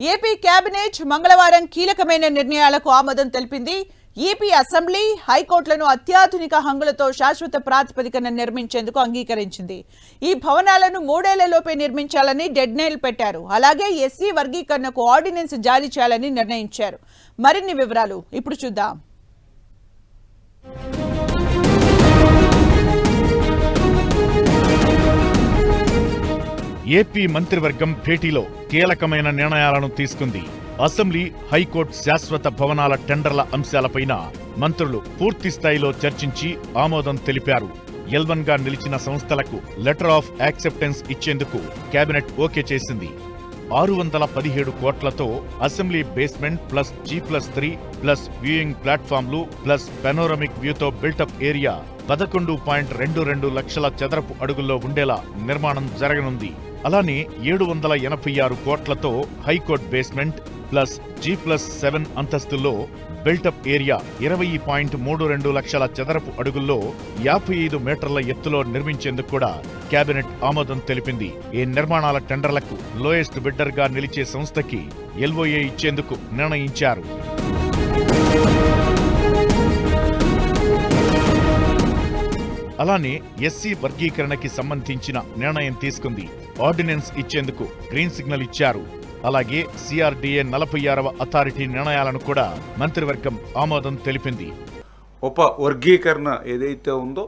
AP cabinet మంగళవారం కీలకమైన నిర్ణయాలకు ఆమోదం తెలిపింది. ఏపీ అసెంబ్లీ హైకోర్టులను అత్యాధునిక హంగులతో శాశ్వత ప్రాతిపదికన నిర్మించేందుకు అంగీకరించింది. ఈ భవనాలను 3 ఏళ్లలోపే నిర్మించాలని డెడ్లైన్ పెట్టారు. అలాగే ఎస్సీ వర్గీకరణకు ఆర్డినెన్స్ జారీ చేయాలని నిర్ణయించారు. మరిన్ని వివరాలు ఇప్పుడు చూద్దాం. ఏపీ మంత్రివర్గం భేటీలో కీలకమైన నిర్ణయాలను తీసుకుంది. అసెంబ్లీ, హైకోర్టు శాశ్వత భవనాల టెండర్ల అంశాలపైన మంత్రులు పూర్తి స్థాయిలో చర్చించి ఆమోదం తెలిపారు. L1 గా నిలిచిన సంస్థలకు లెటర్ ఆఫ్ యాక్సెప్టెన్స్ ఇచ్చేందుకు కేబినెట్ ఓకే చేసింది. 617 కోట్లతో assembly basement plus G+3 plus viewing ప్లాట్ఫామ్లు ప్లస్ పెనోరమిక్ వ్యూతో బిల్టప్ ఏరియా 11.22 లక్షల చదరపు అడుగుల్లో ఉండేలా నిర్మాణం జరగనుంది. అలానే 786 కోట్లతో హైకోర్టు బేస్మెంట్ ప్లస్ G+7 అంతస్తుల్లో బిల్టప్ ఏరియా 20.32 లక్షల చదరపు అడుగుల్లో 55 మీటర్ల ఎత్తులో నిర్మించేందుకు కూడా కేబినెట్ ఆమోదం తెలిపింది. ఈ నిర్మాణాల టెండర్లకు లోయెస్ట్ బిడ్డర్ గా నిలిచే సంస్థకి LOA ఇచ్చేందుకు నిర్ణయించారు. అలానే ఎస్సీ వర్గీకరణకి సంబంధించిన నిర్ణయం తీసుకుంది. ఆర్డినెన్స్ ఇచ్చేందుకు గ్రీన్ సిగ్నల్ ఇచ్చారు. అలాగే CRDA 46వ అథారిటీ నిర్ణయాలను కూడా మంత్రివర్గం ఆమోదం తెలిపింది. ఉప వర్గీకరణ ఏదైతే ఉందో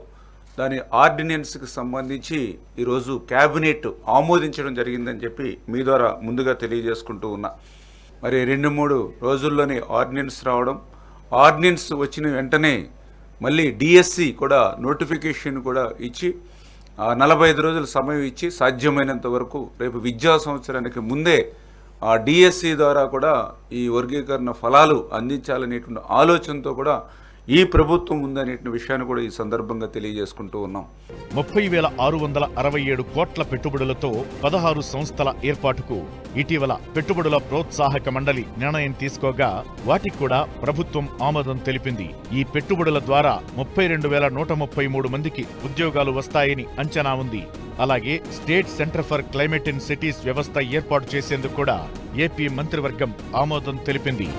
దాని ఆర్డినెన్స్కి సంబంధించి ఈరోజు కేబినెట్ ఆమోదించడం జరిగిందని చెప్పి మీ ద్వారా ముందుగా తెలియజేసుకుంటూ ఉన్నా. మరి 2-3 రోజుల్లోనే ఆర్డినెన్స్ రావడం, ఆర్డినెన్స్ వచ్చిన వెంటనే మళ్ళీ DSC కూడా నోటిఫికేషన్ కూడా ఇచ్చి 45 రోజుల సమయం ఇచ్చి సాధ్యమైనంత వరకు రేపు విద్యా సంవత్సరానికి ముందే DSC ద్వారా కూడా ఈ వర్గీకరణ ఫలాలు అందించాలనేటువంటి ఆలోచనతో కూడా ఈ ప్రభుత్వం ఉందనే విషయాన్ని కూడా ఈ సందర్భంగా తెలియజేసుకుంటూ ఉన్నాం. 30,667 కోట్ల పెట్టుబడులతో 16 సంస్థల ఏర్పాటుకు ఇటీవల పెట్టుబడుల ప్రోత్సాహక మండలి నిర్ణయం తీసుకోగా వాటికి కూడా ప్రభుత్వం ఆమోదం తెలిపింది. ఈ పెట్టుబడుల ద్వారా 32,133 మందికి ఉద్యోగాలు వస్తాయని అంచనా ఉంది. అలాగే state centre for climate and cities వ్యవస్థ ఏర్పాటు చేసేందుకు కూడా ఏపీ మంత్రివర్గం ఆమోదం తెలిపింది.